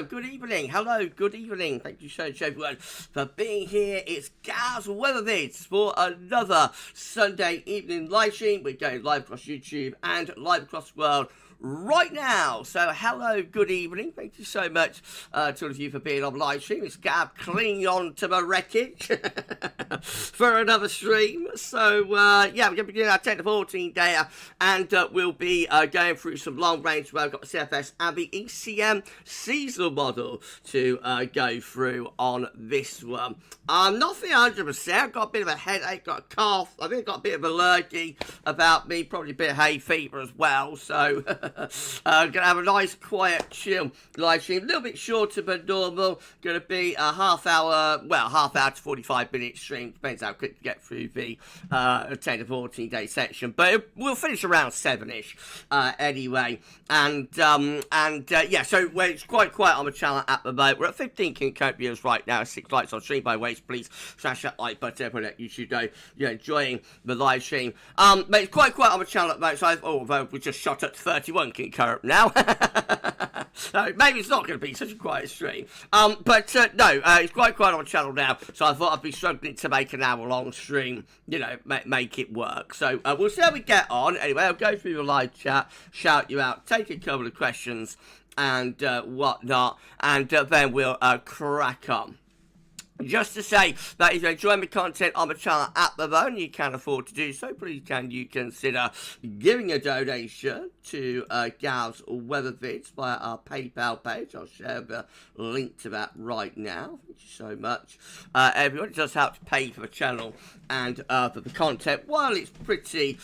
good evening. Hello, good evening. Thank you so much, everyone, for being here. It's GavsWeatherVids for another Sunday evening live stream. We're going live across YouTube and live across the world right now. So hello, good evening. Thank you so much to all of you for being on live stream. It's Gav clinging on to my wreckage for another stream. So yeah, we're going to be doing our 10 to 14 day, and we'll be going through some long range where I've got the CFS and the ECM seasonal model to go through on this one. I'm not feeling 100%. I've got a bit of a headache, got a cough. I think I've got a bit of a lurgy about me, probably a bit of hay fever as well. So going to have a nice, quiet, chill live stream. A little bit shorter than normal. Going to be a half hour to 45 minute stream. Depends how quick you get through the 10 to 14 day section. But we'll finish around 7-ish anyway. And yeah, so it's quite quiet on the channel at the moment. We're at 15 King viewers right now. 6 likes on stream by way. Please smash that like button. Everyone that you should know you're enjoying the live stream. But it's quite quiet on the channel at the moment. So although we just shot at 31 concurrent now. So maybe it's not going to be such a quiet stream. But no, it's quite quiet on the channel now. So I thought I'd be struggling to make an hour-long stream, you know, make it work. So we'll see how we get on. Anyway, I'll go through the live chat, shout you out, take a couple of questions and whatnot, and then we'll crack on. Just to say that if you're enjoying the content on the channel at the moment, you can afford to do so, please can you consider giving a donation to GavsWeatherVids via our PayPal page. I'll share the link to that right now. Thank you so much. Everyone, it does help to pay for the channel and for the content while it's pretty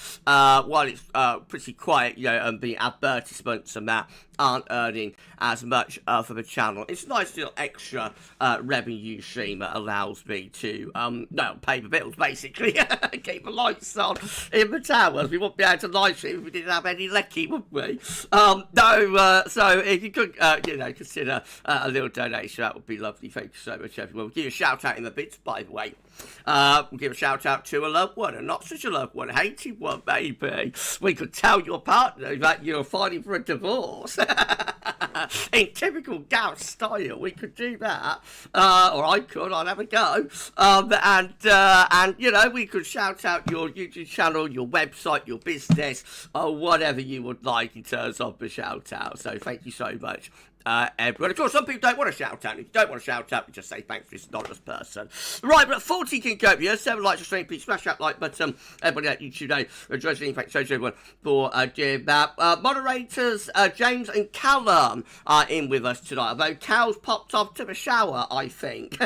quiet, you know, and the advertisements and that aren't earning as much for the channel. It's a nice little extra revenue stream that allows me to pay the bills basically. Keep the lights on in the towers. We wouldn't be able to live stream if we didn't have any lecky, would we? So if you could consider a little donation, that would be lovely. Thank you so much, everyone. We'll give you a shout out in the bits, by the way. We'll give a shout out to a loved one, and not such a loved one, a hated one maybe. We could tell your partner that you're fighting for a divorce. In typical Gav style, we could do that, or I could. I'd have a go, and you know, we could shout out your YouTube channel, your website, your business, or whatever you would like in terms of the shout out. So thank you so much. Everyone. Of course, some people don't want to shout out. If you don't want to shout out, you just say thanks for this anonymous person. Right, but 40 King viewers, 7 likes to stream, please smash that like button. Everybody at YouTube know, enjoy streaming. Thanks so much, everyone, for doing that. Moderators, James and Callum are in with us tonight, although Cal's popped off to the shower, I think.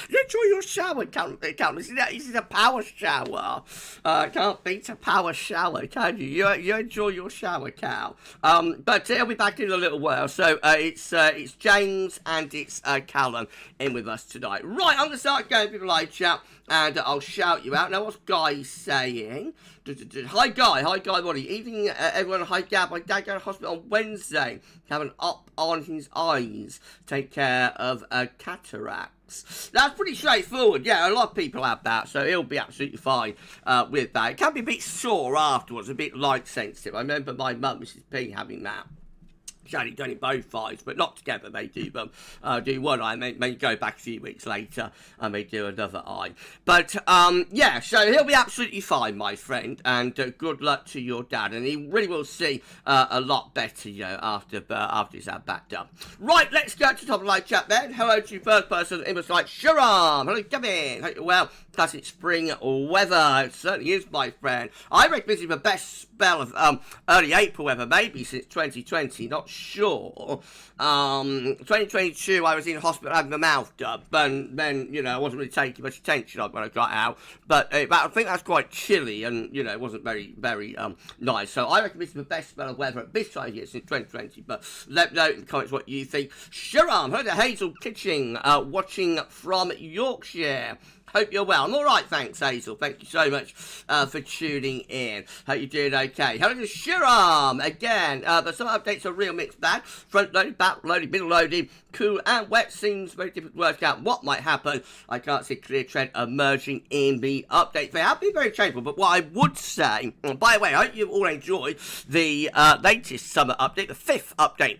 You enjoy your shower, Callum. This is a power shower. Can't beat a power shower, can you? You enjoy your shower, Cal. But he'll be back in a little while. So it's James and it's Callum in with us tonight. Right, I'm going to start going through the live chat and I'll shout you out. Now, what's Guy saying? Hi, Guy. Hi, Guy. What are you evening, everyone? Hi, Gab. My dad going to hospital on Wednesday. Have an op on his eyes. Take care of cataracts. That's pretty straightforward. Yeah, a lot of people have that, so he'll be absolutely fine with that. It can be a bit sore afterwards, a bit light sensitive. I remember my mum, Mrs. P, having that. She's only done it both eyes, but not together. They do do one eye, and they go back a few weeks later, and they do another eye. But yeah, so he'll be absolutely fine, my friend, and good luck to your dad. And he really will see a lot better, you know, after he's had that done. Right, let's go to the top of the live chat then. Hello to first person in the site, Sharam. Hello, come in. Hope you're well. Classic spring weather. It certainly is, my friend. I reckon this is the best spell of early April weather, maybe since 2020. Not sure. 2022, I was in hospital having my mouth done, and then, you know, I wasn't really taking much attention on when I got out. But I think that's quite chilly, and, you know, it wasn't very nice. So I reckon this is the best spell of weather at this time of year since 2020. But let me know in the comments what you think. Sharam, heard of Hazel Kitching, watching from Yorkshire. Hope you're well. I'm all right, thanks, Hazel. Thank you so much for tuning in. Hope you're doing okay. Hello to Shiram again. But some updates are real mixed bag. Front loaded, back loaded, middle loaded, cool and wet. Seems very difficult to work out what might happen. I can't see a clear trend emerging in the update. They have been very changeable, but what I would say, by the way, I hope you've all enjoyed the latest summer update, the 5th update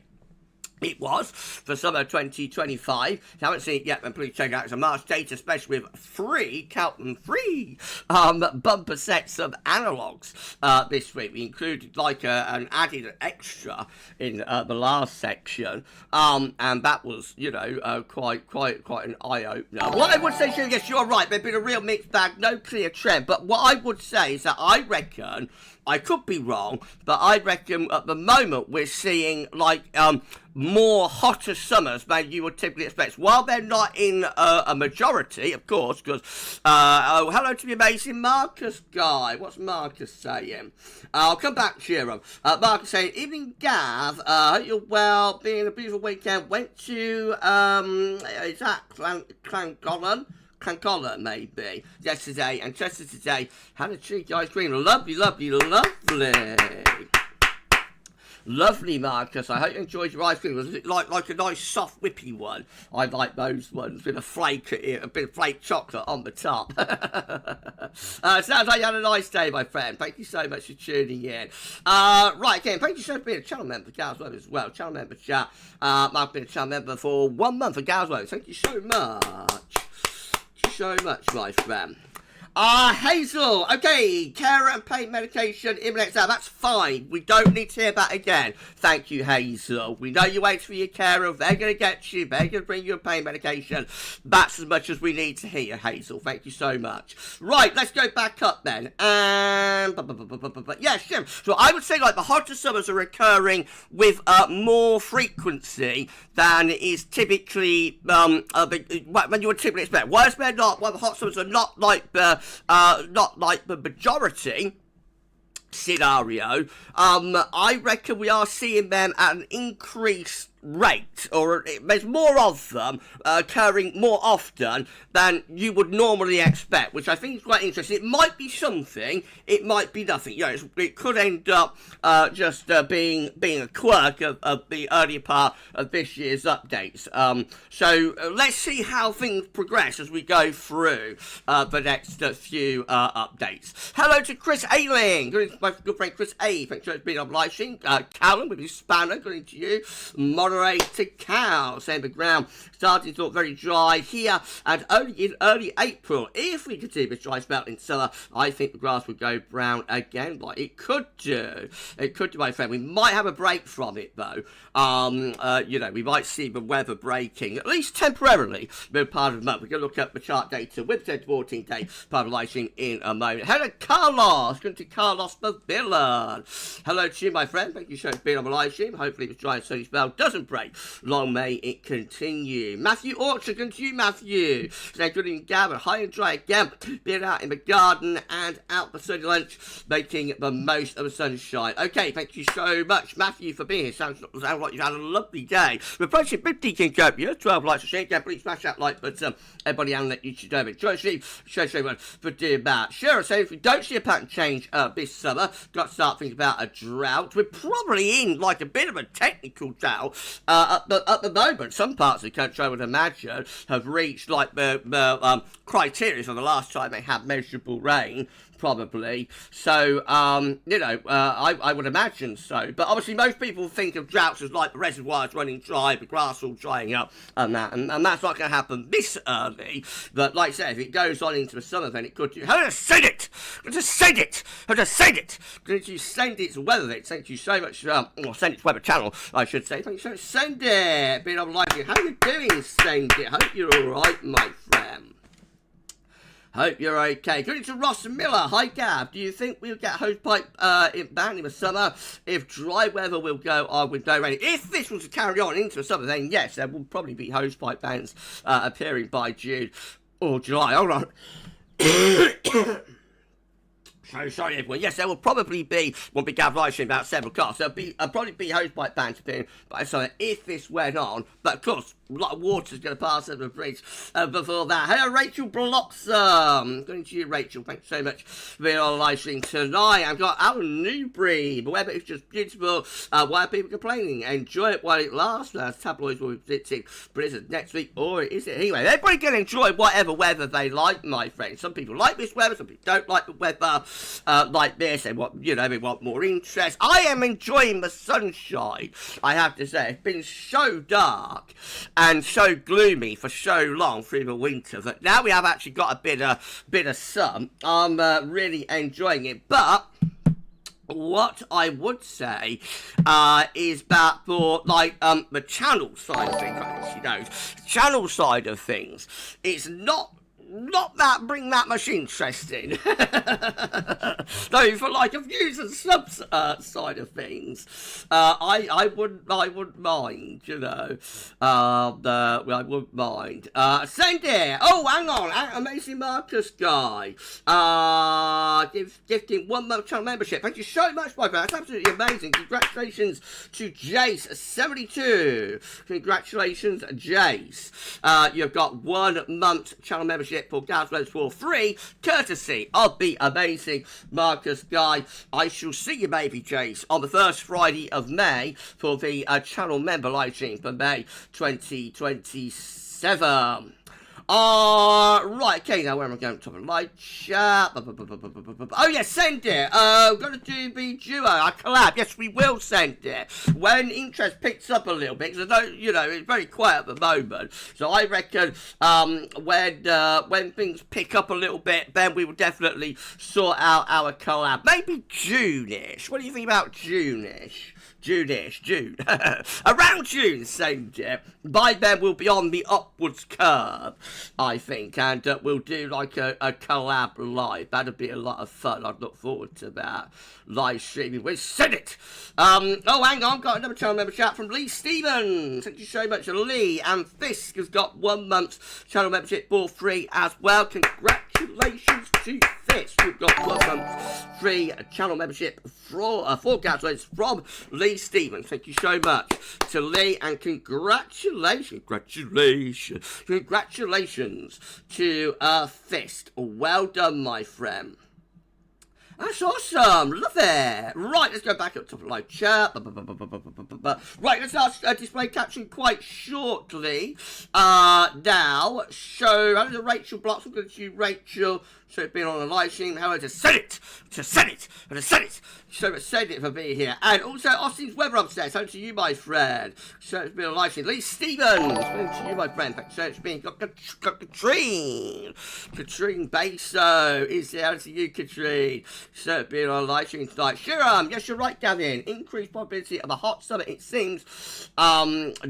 It was for summer 2025. If you haven't seen it yet, then please check it out. It's a March data special with free, count them free, bumper sets of analogues this week. We included like an added extra in the last section, and that was, you know, quite an eye opener. What I would say, Shane, yes, you're right. There's been a real mixed bag, no clear trend. But what I would say is that I reckon, I could be wrong, but I reckon at the moment we're seeing like more hotter summers than you would typically expect. While they're not in a majority, of course, because, oh, hello to the amazing Marcus guy. What's Marcus saying? I'll come back to you. Marcus saying, evening Gav, hope you're well, being a beautiful weekend. Went to, is that Clancollan? Clancollan, maybe, yesterday, and Chester today had a cheeky ice cream. Lovely, lovely, lovely. Lovely, Marcus. I hope you enjoyed your ice cream. Was it like a nice soft whippy one? I like those ones with a flake, a bit of flake chocolate on the top. Sounds like you had a nice day, my friend. Thank you so much for tuning in. Right, again, thank you so much for being a channel member for GavsWeatherVids as well. Channel member chat. I've been a channel member for 1 month for GavsWeatherVids. Thank you so much. So much, my friend. Hazel, okay, care and pain medication, Immunex out, that's fine. We don't need to hear that again. Thank you, Hazel. We know you wait for your carer, they're going to get you, they're going to bring you a pain medication. That's as much as we need to hear, Hazel. Thank you so much. Right, let's go back up then. Yeah, sure. So I would say like the hotter summers are occurring with more frequency than is typically, when you would typically expect. Why is there not, why the hot summers are not like the majority scenario, I reckon we are seeing them at an increased rate, or there's more of them occurring more often than you would normally expect, which I think is quite interesting. It might be something, it might be nothing. You know, it could end up just being a quirk of the earlier part of this year's updates. So let's see how things progress as we go through the next few updates. Hello to Chris Ailing, good to my good friend Chris A. Thanks for being on live stream. Callum with his spanner, good to you. Moderator Cal, saying the ground starting to look very dry here and only in early April. If we continue this dry spell in summer, I think the grass would go brown again, like it could do. It could do, my friend. We might have a break from it though. You know, we might see the weather breaking, at least temporarily, mid part of the month. We're going to look at the chart data with 10 to 14 day publication in a moment. Hello, Carlos. Going to Carlos the villain. Hello to you, my friend. Thank you so much for being on the live stream. Hopefully, the dry and sunny spell doesn't break. Long may it continue. Matthew Orchard, going to you, Matthew. Today, good evening, Gavin. High and dry again. Being out in the garden and out for sunny lunch, making the most of the sunshine. Okay, thank you so much, Matthew, for being here. Sounds like you've had a lovely day. We're approaching 50 Kincopia, 12 likes to share. Please smash that like button. Everybody and let you should know it. Joy Steve, show everyone for doing that. Sure, so if we don't see a pattern change this summer, got to start thinking about a drought. We're probably in like a bit of a technical drought at the moment. Some parts of the country, I would imagine, have reached like the criteria for the last time they had measurable rain. Probably. So, you know, I would imagine so. But obviously most people think of droughts as like the reservoirs running dry, the grass all drying up and that. And that's not going to happen this early. But like I said, if it goes on into the summer, then it could do. How to send it? How to send it? How to send it? Could you send it to WeatherVids? Thank you so much. Or send it to Weather Channel, I should say. Thank you so much. Send it. Being on live here. How you doing, Send it? Hope you're alright, my friend. Hope you're okay. Going to Ross Miller. Hi, Gav. Do you think we'll get hosepipe banned in the summer? If dry weather will go on with no rain. If this was to carry on into the summer, then yes, there will probably be hosepipe bans appearing by June or July. Hold on. So sorry, everyone. Yes, there will probably be, won't be Gav live stream about 7 o'clock. So there'll probably be hosepipe bans appearing by summer if this went on. But of course, a lot of water's going to pass over the bridge before that. Hello, Rachel Blossom. Going to you, Rachel. Thanks so much for being on the live stream tonight. I've got Alan Newbury. The weather is just beautiful. Why are people complaining? Enjoy it while it lasts. Tabloids will be predicting blizzard next week, or is it anyway? Everybody can enjoy whatever weather they like, my friends. Some people like this weather, some people don't like the weather. like this. They want, they want more interest. I am enjoying the sunshine, I have to say. It's been so dark and so gloomy for so long through the winter that now we have actually got a bit of sun. I'm really enjoying it, but what I would say is that for the channel side of things, channel side of things, it's not that bring that much interest in. No, for a views and subs side of things, I wouldn't mind, I wouldn't mind. Send it. Oh, hang on, Amazing Marcus guy, gifting 1 month channel membership. Thank you so much, my friend. That's absolutely amazing. Congratulations to Jace72. Congratulations, Jace. You've got 1 month channel membership for GavsWeatherVids for free, courtesy of the amazing Marcus guy. I shall see you, baby Jace, on the first Friday of May for the channel member live stream for May 2027. Right, okay, now where am I going? Top of live chat. Oh, yes, send it. We're going to do the duo, a collab. Yes, we will send it. When interest picks up a little bit, because I don't, it's very quiet at the moment. So I reckon when things pick up a little bit, then we will definitely sort out our collab. Maybe June-ish. What do you think about June-ish? June. Around June, same year. By then, we'll be on the upwards curve, I think, and we'll do a collab live. That'll be a lot of fun. I'd look forward to that live streaming. We said it. Oh, hang on, got another channel member chat from Lee Stevens. Thank you so much, Lee. And Fisk has got 1 month channel membership for free as well. Congratulations to Fisk. We've got 1 month free channel membership for GavsWeatherVids from Lee Stevens. Thank you so much to Lee, and congratulations to Fist. Well done, my friend. That's awesome. Love it. Right, let's go back up to the live chat. Right, let's start display caption quite shortly. Now, so, how does Rachel Blocks? I'm going to Rachel. So it's been on a live stream. However, to send it. So send it for being here. And also, Austin's Weather upstairs. Thanks to you, my friend. So it's been a live stream. Lee Stevens. Thanks to you, my friend. Thanks so much for being. Got Katrine Baso is there. Thanks to you, Katrine. So it's been on a live stream tonight. Shiram. Yes, you're right, Gavin. Increased probability of a hot summer, it seems.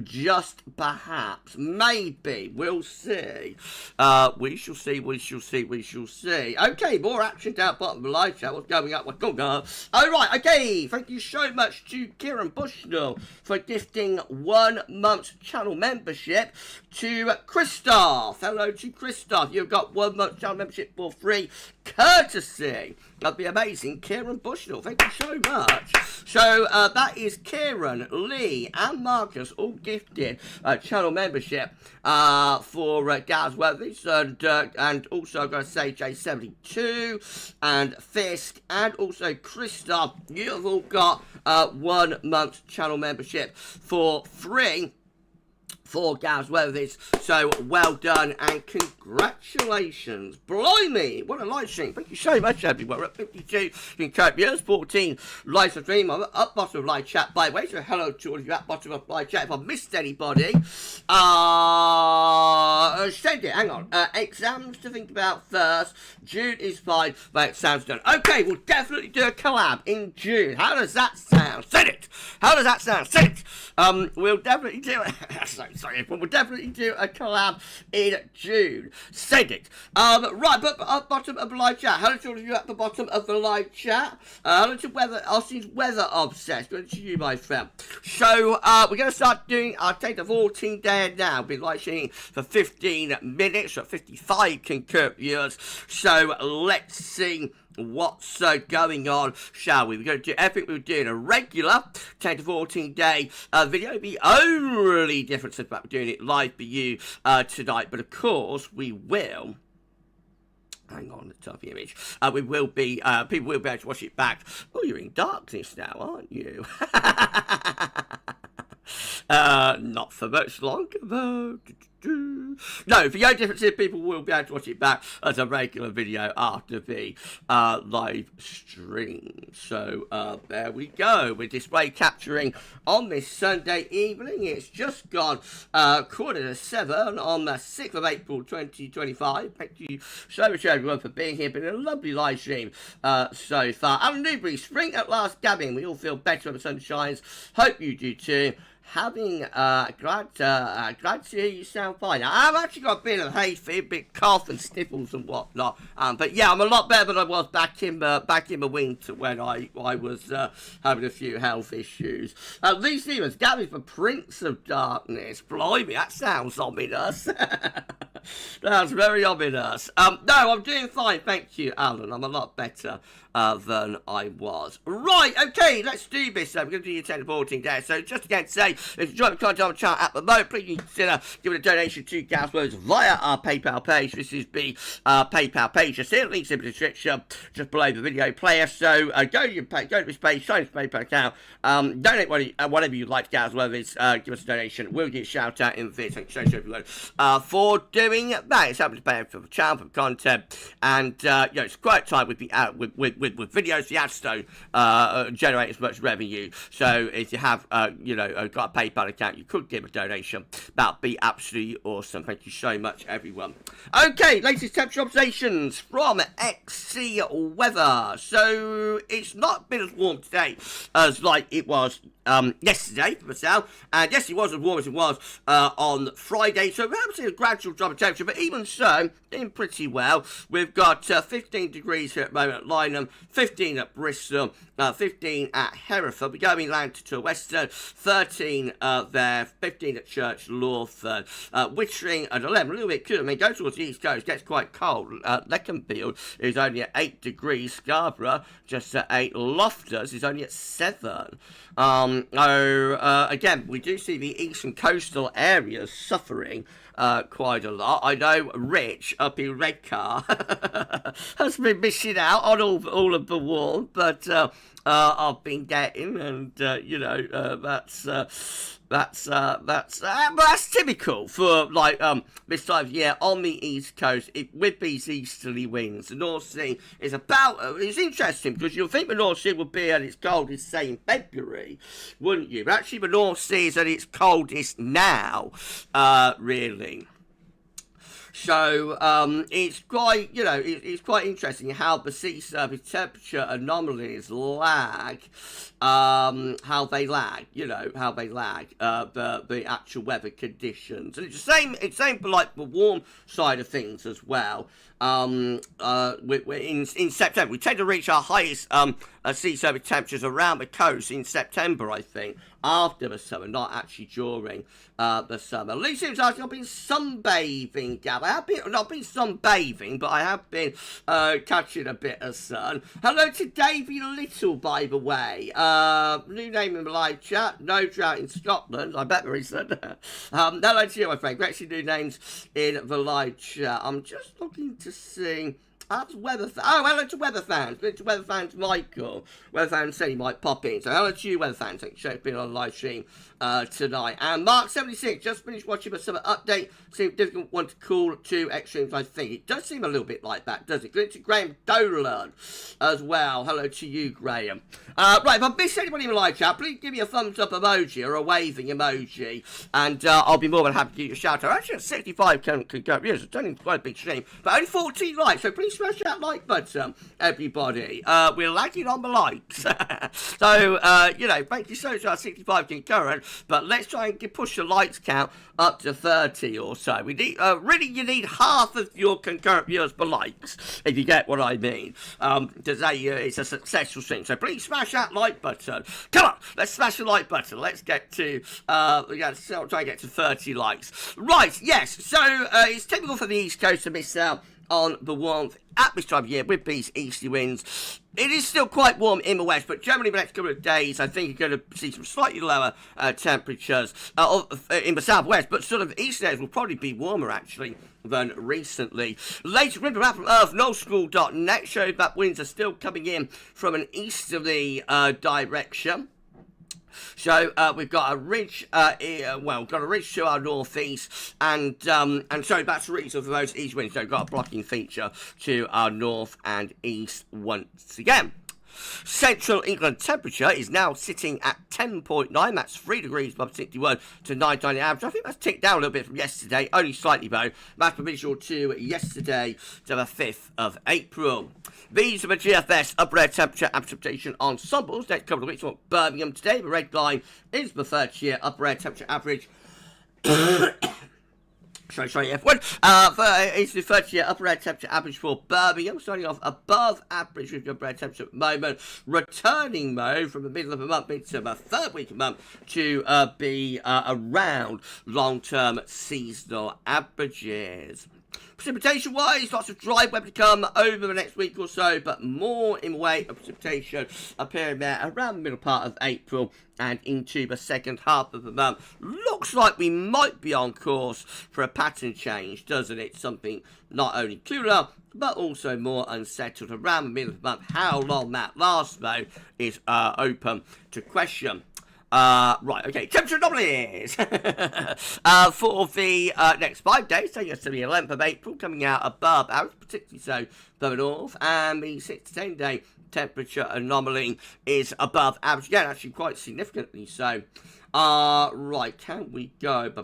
Just perhaps. Maybe. We'll see. We shall see. Okay, more action down at the bottom of the live chat. What's going on? What's going on? All right, okay. Thank you so much to Kieran Bushnell for gifting 1 month channel membership to Christoph. Hello to Christoph. You've got 1 month channel membership for free, courtesy. That'd be amazing. Kieran Bushnell. Thank you so much. So that is Kieran, Lee, and Marcus all gifted channel membership for GavsWeatherVids, and also I'm going to say J72 and Fisk and also Christoph. You have all got 1 month channel membership for free for GavsWeatherVids. So well done and congratulations. Blimey, what a live stream. Thank you so much, everyone. We're at 52 in viewers, 14 live stream. I'm up bottom of live chat, by the way. So hello to all of you at bottom of live chat. If I missed anybody, send it. Hang on. Exams to think about first. June is fine. My exams done. Okay, we'll definitely do a collab in June. How does that sound? Send it. How does that sound? Send it. We'll definitely do it. Sorry, but we'll definitely do a collab in June. Send it. Right, but at bottom of the live chat. Hello to all of you at the bottom of the live chat. Hello to Austin's Weather Obsessed. Good to you, my friend. So, we're going to start doing, I'll take the 14 day now. We'll be live streaming for 15 minutes, or 55 concurrent viewers. So, let's see what's going on, shall we? We're going to do everything we were doing a regular 10 to 14 day video. The only difference is that we're doing it live for you tonight, but of course we will. Hang on, the top image. We will be, people will be able to watch it back. Oh, you're in darkness now, aren't you? Not for much longer, though. No, for no differences, people will be able to watch it back as a regular video after the live stream. So there we go. We're display capturing on this Sunday evening. It's just gone 6:45 on the 6th of April 2025. Thank you so much everyone for being here. Been a lovely live stream so far. Alan Newbury, spring at last gabbing. We all feel better when the sun shines. Hope you do too. Glad to hear you sound fine. I've actually got a bit of hay fever, a bit cough and sniffles and whatnot. But yeah, I'm a lot better than I was back in the winter when I was having a few health issues. Lee Stevens, Gabby's the Prince of Darkness. Blimey, that sounds ominous. That's very ominous. No, I'm doing fine, thank you, Alan. I'm a lot better than I was. Right, okay, let's do this. We're going to do your 10 reporting there. So just again to say, if you're enjoying the content on the channel at the moment, please consider giving a donation to GavsWeatherVids via our PayPal page. This is the PayPal page. You'll see the links in the description just below the video player. So go to this page, sign up to PayPal account, donate whatever you'd like to GavsWeatherVids, give us a donation. We'll get a shout out in the video. Thank you so much everyone for doing that. It's helping to pay for the channel, for the content, and it's quite time with the with videos. The ads don't generate as much revenue. So if you have got a PayPal account, you could give a donation. That'd be absolutely awesome. Thank you so much, everyone. Okay, latest temperature observations from XC Weather. So it's not been as warm today as like it was yesterday for myself, and yes, it was as warm as it was on Friday, so we're having a gradual drop in temperature, but even so, doing pretty well. We've got 15 degrees here at the moment at Lynham, 15 at Bristol, 15 at Hereford. We're going inland to Western, 13 there, 15 at Church Lawford, Wittering at 11, a little bit cooler. I mean, go towards the east coast, gets quite cold. Leconfield is only at 8 degrees, Scarborough just at 8, Loftus is only at 7. Again, we do see the eastern coastal areas suffering quite a lot. I know Rich up in Redcar has been missing out on all of the warmth, but I've been getting, and that's typical for like this time of year on the east coast. With these easterly winds, the North Sea is it's interesting because you'll think the North Sea would be at its coldest, say in February, wouldn't you? But actually the North Sea is at its coldest now, really. So it's quite, it's quite interesting how the sea surface temperature anomalies lag, how they lag the actual weather conditions. And it's the same for like the warm side of things as well. In September, we tend to reach our highest sea surface temperatures around the coast in September, I think, after the summer, not actually during the summer. Lee seems like I've been sunbathing, Gab. I have not been sunbathing, but I have been catching a bit of sun. Hello to Davy Little, by the way. New name in the live chat. No drought in Scotland. I bet there isn't. Hello to you, my friend. Great to see new names in the live chat. I'm just looking to see. That's weather. Hello to weather fans. Hello to weather fans, Michael. Weather fans said he might pop in. So hello to you, weather fans. Thanks for being on the live stream tonight. And Mark76 just finished watching the summer update. Seems a difficult one to call to extremes. I think it does seem a little bit like that, does it? Good to Graham Dolan as well. Hello to you, Graham. Right, if I missed anybody in the live chat, please give me a thumbs up emoji or a waving emoji, and I'll be more than happy to give you a shout out. Actually, 65 can go. Yes, it's only quite a big stream, but only 14 likes. So please smash that like button, everybody. We're lagging on the likes. So, thank you so much for our 65 concurrent, but let's try and push the likes count up to 30 or so. We need, really, you need half of your concurrent viewers for likes, if you get what I mean, to say it's a successful stream. So please smash that like button. Come on, let's smash the like button. Let's get to, try and get to 30 likes. Right, yes, so it's typical for the East Coast to miss out on the warmth at this time of year with these easterly winds. It is still quite warm in the west, but generally the next couple of days I think you're going to see some slightly lower temperatures in the southwest, but sort of eastern areas will probably be warmer actually than recently. Latest wind map from Earth, nullschool.net shows that winds are still coming in from an easterly direction. So we've got a ridge, got a ridge to our northeast, and so that's the reason for those east winds. So we've got a blocking feature to our north and east once again. Central England temperature is now sitting at 10.9. That's 3 degrees above 61 to 9.9 average. I think that's ticked down a little bit from yesterday, only slightly though. That's visual to yesterday to the 5th of April. These are the GFS upper air temperature and precipitation ensembles. Next couple of weeks, we've got Birmingham today. The red line is the 30-year upper air temperature average. Sorry, everyone. It's the 30-year upper air temperature average for Birmingham, starting off above average with your upper air temperature at the moment, returning though from the middle of the month into the third week of the month to be around long-term seasonal averages. Precipitation-wise, lots of dry weather to come over the next week or so, but more in the way of precipitation appearing there around the middle part of April and into the second half of the month. Looks like we might be on course for a pattern change, doesn't it? Something not only cooler, but also more unsettled around the middle of the month. How long that lasts, though, is open to question. Right, okay, temperature anomalies for the next 5 days, taking us to the 11th of April, coming out above average, particularly so for the north, and the 6 to 10 day temperature anomaly is above average again, actually quite significantly so. Right, can we go? So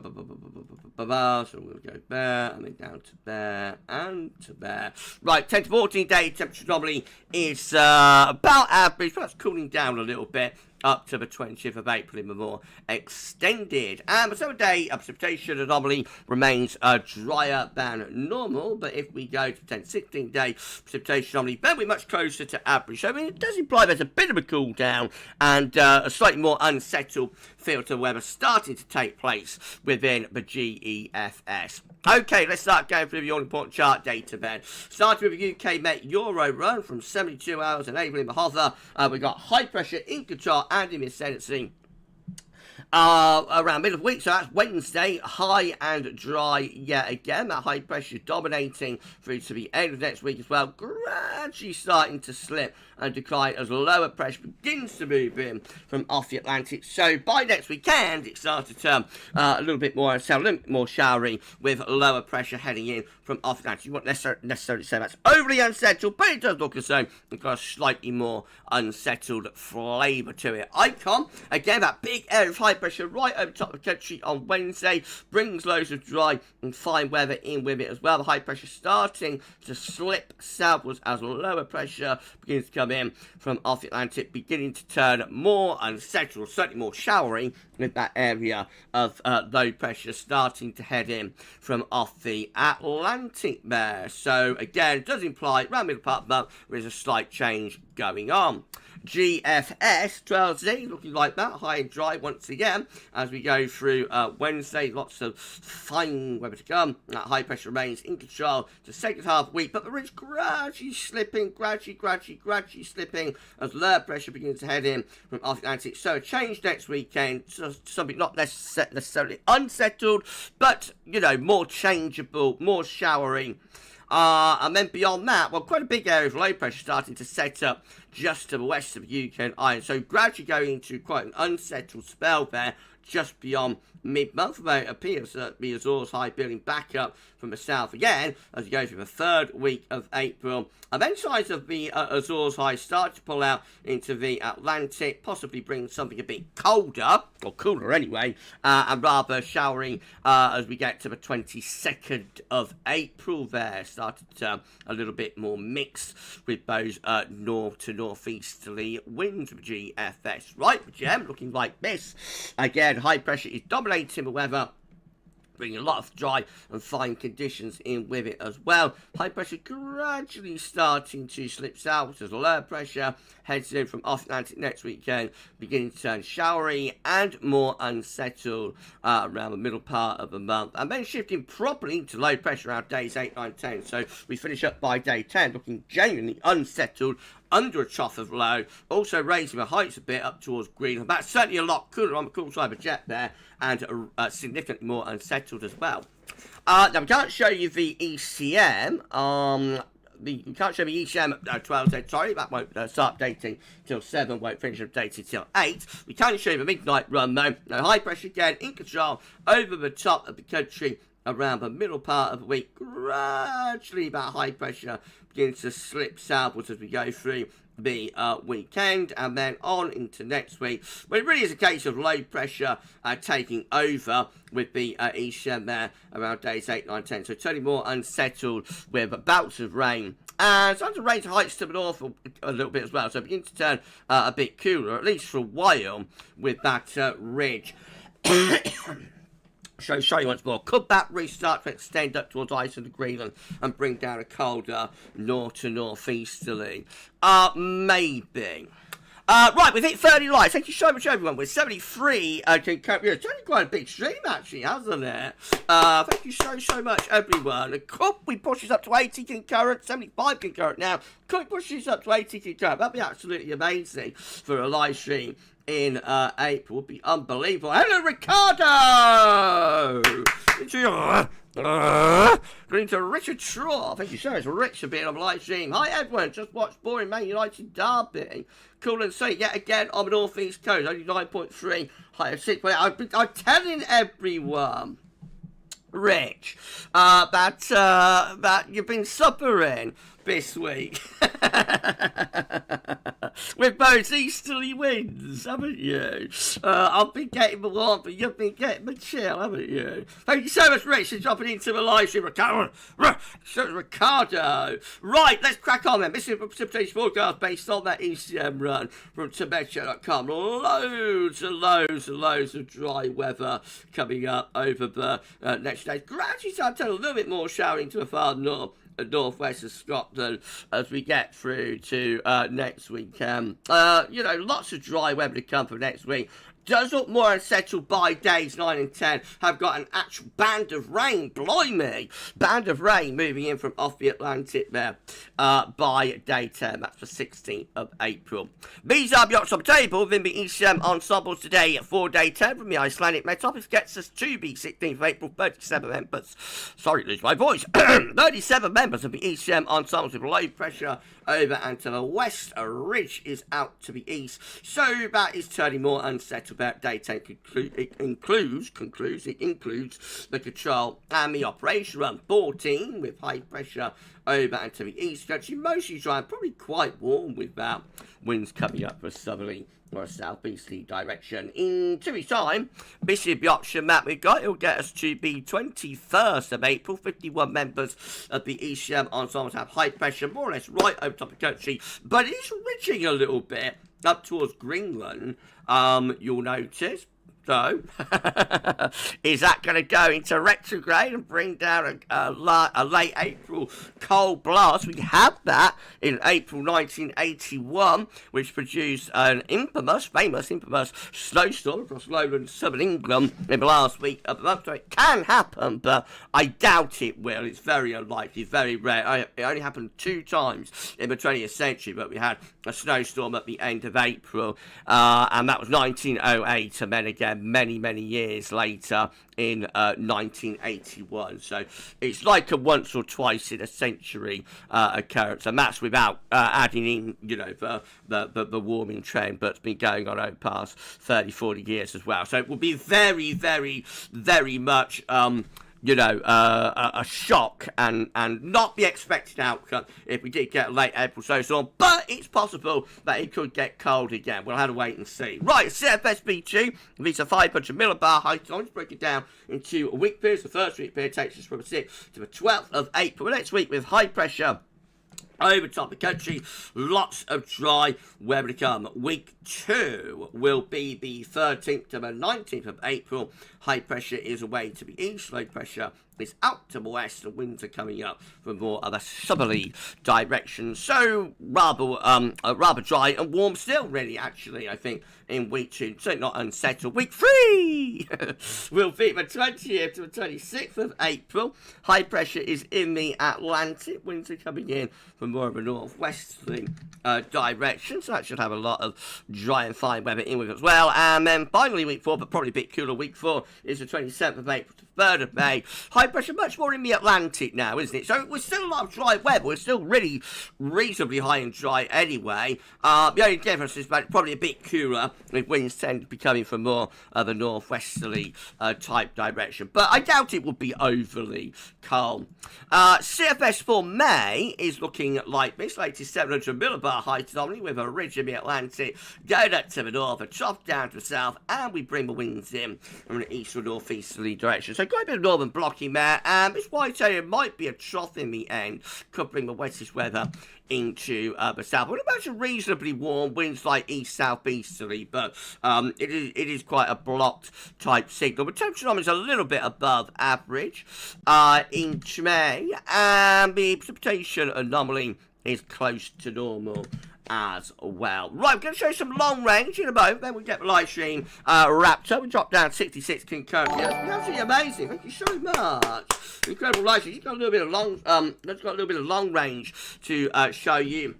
we'll go there, and then down to there, and to there. Right, 10 to 14 day temperature anomaly is about average, but that's cooling down a little bit up to the 20th of April in the more extended. And the 7-day precipitation anomaly remains drier than normal, but if we go to 10 to 16 day precipitation anomaly, then we're much closer to average. So I mean, it does imply there's a bit of a cool down and a slightly more unsettled filter weather starting to take place within the GEFS. Okay, let's start going through the all-important chart data then. Starting with the UK Met Euro run from 72 hours enabling the hover. We've got high pressure in control and in ascendancy around middle of the week, so that's Wednesday, high and dry yet again. That high pressure dominating through to the end of next week as well, gradually starting to slip and decline as lower pressure begins to move in from off the Atlantic. So by next weekend, it starts to turn a little bit more showery with lower pressure heading in from off the Atlantic. You won't necessarily say that's overly unsettled, but it does look as though it's got a slightly more unsettled flavour to it. Icon, again, that big area of high pressure right over top of the country on Wednesday brings loads of dry and fine weather in with it as well. The high pressure starting to slip southwards as lower pressure begins to come in from off the Atlantic, beginning to turn more unsettled, certainly more showery, with that area of low pressure starting to head in from off the Atlantic there. So again, it does imply around middle part of the month there is a slight change going on. GFS 12Z looking like that, high and dry once again as we go through Wednesday. Lots of fine weather to come. That high pressure remains in control to second half week, but the ridge gradually slipping, gradually slipping as lower pressure begins to head in from off Atlantic. So a change next weekend, so something not necessarily unsettled, but you know, more changeable, more showery. And then beyond that, well, quite a big area of low pressure starting to set up just to the west of the UK and Ireland. So gradually going into quite an unsettled spell there just beyond mid-month. Though it appears that the Azores high building back up from the south again as we go through the third week of April. And then sides of the Azores high start to pull out into the Atlantic, possibly bring something a bit colder, or cooler anyway, and rather showering as we get to the 22nd of April there. Started to turn a little bit more mixed with those north to northeasterly winds of GFS. Right, the gem looking like this. Again, high pressure is dominating the weather, bringing a lot of dry and fine conditions in with it as well. High pressure gradually starting to slip south as lower pressure heads in from off Atlantic next weekend, beginning to turn showery and more unsettled around the middle part of the month, and then shifting properly to low pressure around days 8, 9, 10. So we finish up by day 10 looking genuinely unsettled under a trough of low, also raising the heights a bit up towards Greenland. That's certainly a lot cooler on the cool side of the jet there, and significantly more unsettled as well. Now we can't show you the ECM, you can't show me ECM at 12, sorry, that won't start updating till 7, won't finish updating till 8. We can show you the midnight run though. Now high pressure again in control over the top of the country around the middle part of the week. Gradually that high pressure begins to slip southwards as we go through the weekend, and then on into next week, but it really is a case of low pressure taking over with the ECM there around days 8, 9, 10, so turning more unsettled with bouts of rain. And starting to raise heights to the north a little bit as well, so it begins to turn a bit cooler, at least for a while, with that ridge. Show you once more. Could that restart to extend up towards Iceland and Greenland and bring down a colder north to northeasterly? Maybe. Right, we've hit 30 likes. Thank you so much, everyone. We're 73 concurrent. It's only quite a big stream, actually, hasn't it? Thank you so much, everyone. Could we push this up to 80 concurrent? 75 concurrent now. Could we push this up to 80 concurrent? That'd be absolutely amazing for a live stream in April. Would be unbelievable. Hello, Ricardo! Going to Richard Shaw. Thank you so much, Rich, for being on the live stream. Hi, everyone. Just watched boring Man United derby. Cool and safe yet again on the North East Coast. Only 9.3. High of 6. I'm telling everyone, Rich, that you've been suffering this week with those easterly winds, haven't you? I've been getting the warmth, but you've been getting the chill, haven't you? Thank you so much, Rich, for dropping into the live stream. Ricardo. Right, let's crack on then. This is a precipitation forecast based on that ECM run from Timeout.com. Loads of dry weather coming up over the next days. Gradually start to turn a little bit more showering to the far northwest of Scotland as we get through to next weekend. Lots of dry weather to come for next week. Does look more unsettled by days 9 and 10. Have got an actual band of rain, blimey! Band of rain moving in from off the Atlantic there by day 10. That's the 16th of April. These are the options on the table within the ECM ensembles today for day 10 from the Icelandic Met Office. Gets us to the 16th of April. 37 members. Sorry, lose my voice. 37 members of the ECM ensembles with low pressure over and to the west. A ridge is out to the east. So that is turning more unsettled. About day 10 it includes the control and the operation run. 14 with high pressure over and to the east. Actually, mostly dry and probably quite warm with that winds coming up for a southerly or a southeasterly direction. In 2 weeks' time, this is the option that we've got. It'll get us to the 21st of April. 51 members of the ECM ensembles have high pressure, more or less right over top of the country, but it's ridging a little bit up towards Greenland. You'll notice. So, is that going to go into retrograde and bring down a late April cold blast? We had that in April 1981, which produced an famous snowstorm across lowland southern England in the last week of the month. So it can happen, but I doubt it will. It's very unlikely, very rare. It only happened 2 times in the 20th century, but we had a snowstorm at the end of April, and that was 1908, and then again many years later in 1981. So it's like a once or twice in a century occurrence, and that's without adding in the warming trend, but it's been going on over the past 30-40 years as well. So it will be very much a shock and not the expected outcome if we did get a late April snowstorm, but it's possible that it could get cold again. We'll have to wait and see. Right, CFS B2, these are 500 millibar height. I'll just break it down into week periods. The first week period takes us from the 6th to the 12th of April. Next week with high pressure over top of the country, lots of dry weather to come. Week 2 will be the 13th to the 19th of April. High pressure is away to the east, low pressure is out to the west, and winds are coming up from more of a southerly direction. So rather dry and warm still, really, actually, I think, in week 2. So not unsettled. Week 3 will be the 20th to the 26th of April. High pressure is in the Atlantic. Winds are coming in from more of a northwesterly direction. So that should have a lot of dry and fine weather in with it as well. And then finally week 4, but probably a bit cooler, week 4 is the 27th of April to 3rd of May. High pressure much more in the Atlantic now, isn't it? So we're still a lot of dry weather. We're still really reasonably high and dry anyway. The only difference is that it's probably a bit cooler, with winds tend to be coming from more of a northwesterly type direction. But I doubt it will be overly calm. CFS for May is looking like this. Latest 700 millibar high predominantly with a ridge in the Atlantic going up to the north, a trough down to the south, and we bring the winds in from an east or northeasterly direction. So quite a bit of northern blocking there, and this white area might be a trough in the end, could bring the wettest weather into the south. I would imagine reasonably warm, winds like east-southeasterly, but it is quite a blocked type signal. But temperature is a little bit above average in May, and the precipitation anomaly is close to normal as well. Right, we're going to show you some long range in a moment, then we'll get the live stream wrapped up. We dropped down 66 concurrently. That's absolutely amazing. Thank you so much. Incredible live stream. It's got a little bit of long range to show you.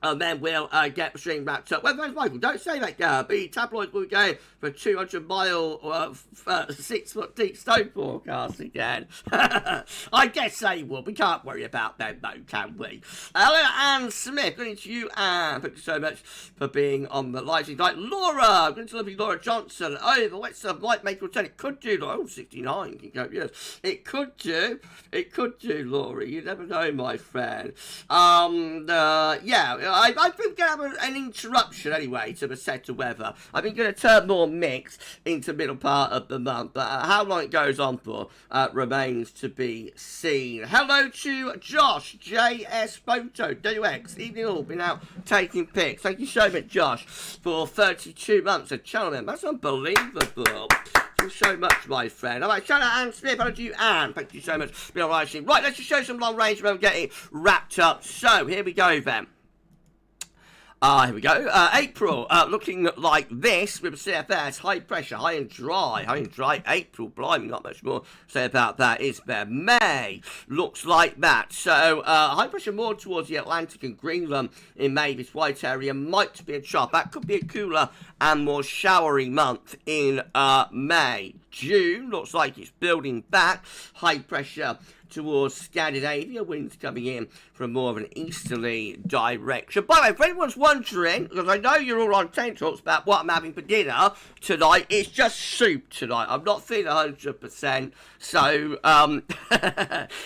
And then we'll get the stream wrapped up. Well, thanks, Michael. Don't say that, the tabloids will be going for 200-mile, 6-foot deep snow forecast again. I guess they will. We can't worry about them, though, can we? Hello, Anne Smith. Good to you, Anne. Thank you so much for being on the live stream. Like Laura. Good to lovely Laura Johnson. Oh, the wet stuff might make a return. It could do. Oh, 69. Can go, yes. It could do. It could do, Laura. You never know, my friend. Yeah. I think we're going to have an interruption anyway to the set of weather. I think we're going to turn more mixed into the middle part of the month. But how long it goes on for remains to be seen. Hello to Josh, JS Photo, WX, evening all, been out taking pics. Thank you so much, Josh, for 32 months of channel member. That's unbelievable. Thank you so much, my friend. All right, shout out Anne Smith. Hello to you, Anne. Thank you so much for being on live stream. Right, let's just show some long range and we'll get it wrapped up. So, here we go then. Here we go. April, looking like this with CFS, high pressure, high and dry. April, blimey, not much more to say about that, is there? May looks like that. So, high pressure more towards the Atlantic and Greenland in May. This white area might be a trough. That could be a cooler and more showery month in May. June looks like it's building back. High pressure towards Scandinavia, winds coming in from more of an easterly direction. By the way, if anyone's wondering, because I know you're all on tenterhooks about what I'm having for dinner tonight, it's just soup tonight. I'm not feeling 100%, so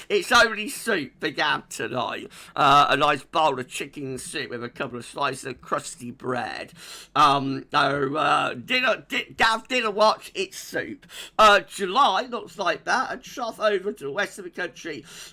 it's only soup for Gav tonight. A nice bowl of chicken soup with a couple of slices of crusty bread. Gav dinner watch, it's soup. July looks like that, a trough over to the west of the country.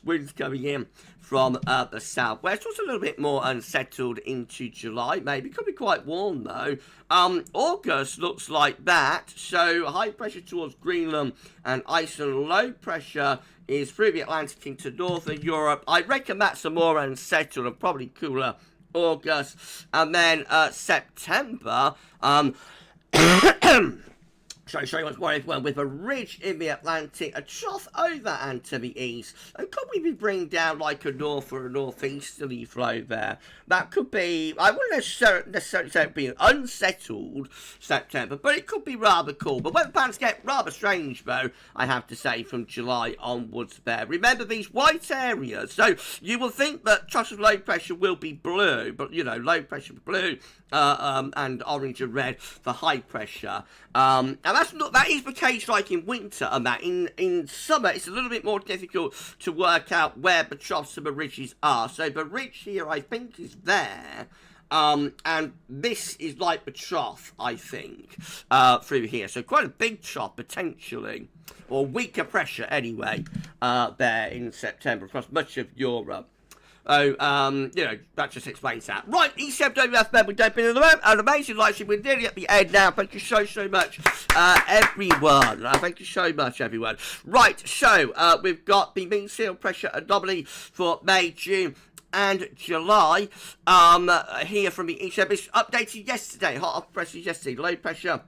Winds coming in from the southwest. Was a little bit more unsettled into July, maybe. Could be quite warm, though. August looks like that. So, high pressure towards Greenland and Iceland. Low pressure is through the Atlantic into northern Europe. I reckon that's a more unsettled and probably cooler August. And then September... Show you what's worried well with a ridge in the Atlantic, a trough over and to the east, and could we be bringing down like a north or a northeasterly flow there? That could be, I wouldn't necessarily say it would be an unsettled September, but it could be rather cool. But weather patterns get rather strange, though, I have to say, from July onwards there. Remember these white areas, so you will think that troughs of low pressure will be blue, but, you know, low pressure blue, and orange and red for high pressure. And that is the case like in winter, and that in summer it's a little bit more difficult to work out where the troughs and the ridges are. So the ridge here I think is there. And this is like the trough, I think, through here. So quite a big trough, potentially, or weaker pressure anyway, there in September across much of Europe. Oh, you know, that just explains that. Right, ECMWF member, we've been in the room. An amazing live stream. We're nearly at the end now. Thank you so much, everyone. Thank you so much, everyone. Right, so we've got the mean sea pressure anomaly for May, June, and July. Here from the ECM. It's updated yesterday. Hot off pressure yesterday. Low pressure.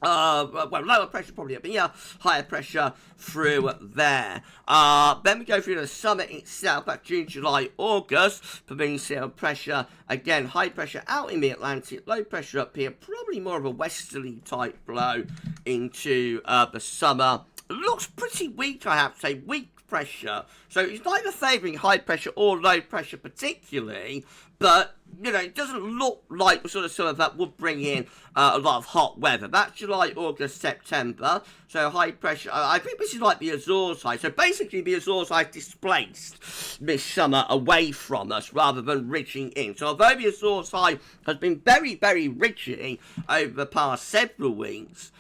Well, lower pressure probably up here, higher pressure through there. Then we go through the summer itself, back June, July, August, for mean sea pressure. Again, high pressure out in the Atlantic, low pressure up here, probably more of a westerly type blow into the summer. looks pretty weak, I have to say, weak pressure. So it's neither favouring high pressure or low pressure particularly, but, you know, it doesn't look like the sort of summer that would bring in a lot of hot weather. That's July, August, September. So high pressure, I think this is like the Azores high. So basically the Azores high displaced this summer away from us rather than ridging in. So although the Azores high has been very, very ridgy over the past several weeks,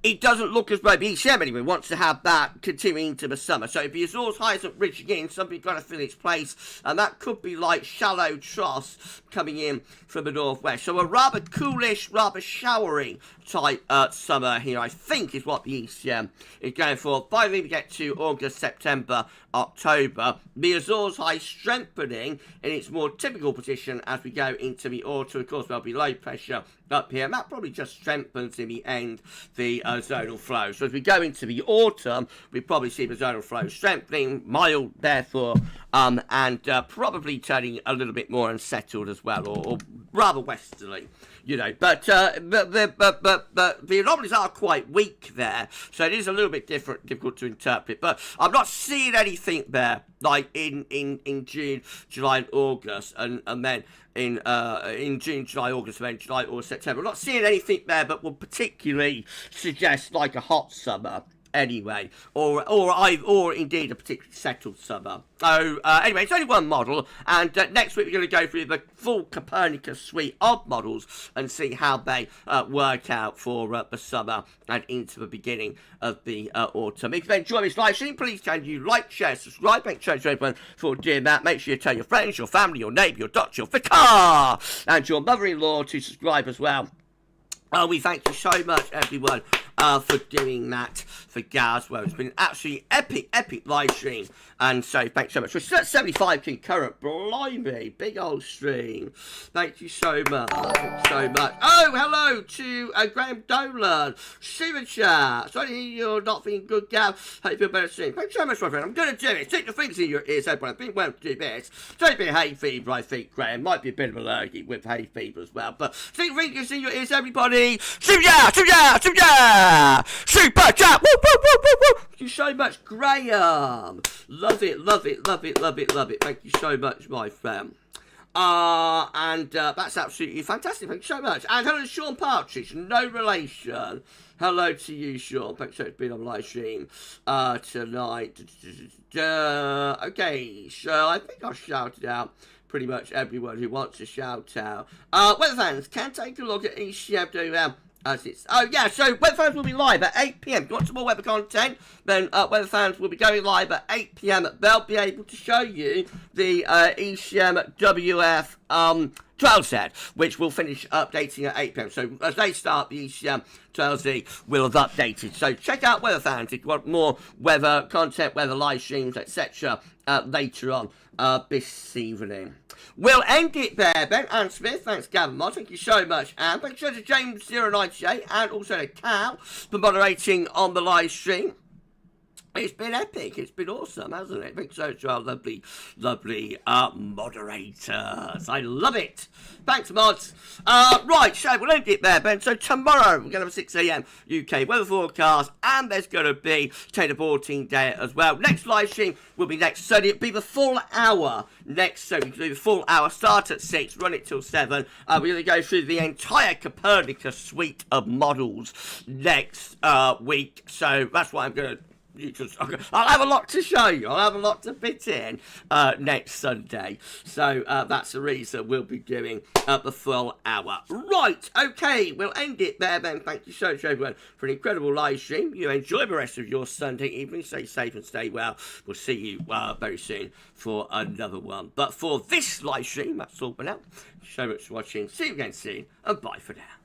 it doesn't look as though the ECM anyway wants to have that continuing into the summer. So if the Azores high isn't ridging in, something's got to fill its place, and that could be like shallow troughs coming in from the northwest. So a rather coolish, rather showery type summer here, I think, is what the ECM is going for. Finally, we get to August, September, October. The Azores high strengthening in its more typical position as we go into the autumn. Of course, there'll be low pressure up here, and that probably just strengthens in the end the zonal flow. So as we go into the autumn, we probably see the zonal flow strengthening, mild therefore, and probably turning a little bit more unsettled as well, or rather westerly, you know. But the anomalies are quite weak there, so it is a little bit difficult to interpret. But I'm not seeing anything there like in June, July, and August, and then in June, July, August, and then July, August, September. I'm not seeing anything there that would particularly suggest like a hot summer anyway, or indeed a particularly settled summer. So anyway, it's only one model, and next week we're going to go through the full Copernicus suite of models and see how they work out for the summer and into the beginning of the autumn. If you enjoy this live stream, please can you like, share, subscribe, make sure to everyone for doing that. Make sure you tell your friends, your family, your neighbour, your doctor, your vicar, and your mother-in-law to subscribe as well. We thank you so much, everyone, for doing that for GavsWeather. It's been an absolutely epic live stream. And so, thanks so much. We're still at 75 concurrent. Blimey, big old stream. Thank you so much. Thank you so much. Oh, hello to Graham Dolan. Super chat. Sorry to hear you're not feeling good, Gav. Hope you feel better soon. Thanks so much, my friend. I'm going to do it. Stick your fingers in your ears, everyone. I think we'll do this. It's only been hay fever, I think, Graham. Might be a bit of allergic with hay fever as well. But stick your fingers in your ears, everybody. Super chat. Super chat. Super chat. Super chat. Woo, woo, woo, woo, woo. Thank you so much, Graham. Love it, love it, love it, love it, love it. Thank you so much, my friend. And that's absolutely fantastic. Thank you so much. And hello to Sean Partridge, no relation. Hello to you, Sean. Thanks so much for being on the live stream tonight. Okay, so I think I've shouted out pretty much everyone who wants to shout out. Weather fans can take a look at ECMWF. Oh yeah, so Weather Fans will be live at 8 PM. If you want some more weather content, then Weather Fans will be going live at 8 PM. They'll be able to show you the ECMWF 12 set, which will finish updating at 8 PM. So as they start, the ECM 12Z will have updated. So check out Weather Fans if you want more weather content, weather live streams, etc. Later on this evening. We'll end it there, Ben and Smith. Thanks, Gavin Moss. Thank you so much. And thanks to James098 and also to Cal for moderating on the live stream. It's been epic. It's been awesome, hasn't it? Thanks so much to our lovely, lovely moderators. I love it. Thanks, mods. Right, so we'll end it there, Ben. So tomorrow, we're going to have a 6 AM UK weather forecast, and there's going to be 10 to 14 day as well. Next live stream will be next Sunday. It'll be the full hour next Sunday. We'll do the full hour, start at 6, run it till 7. We're going to go through the entire Copernicus suite of models next week. So that's what I'm going to I'll have a lot to show you. I'll have a lot to fit in next Sunday. So that's the reason we'll be doing the full hour. Right, okay, we'll end it there then. Thank you so much, everyone, for an incredible live stream. You enjoy the rest of your Sunday evening. Stay safe and stay well. We'll see you very soon for another one. But for this live stream, that's all for now. Thank you so much for watching. See you again soon, and bye for now.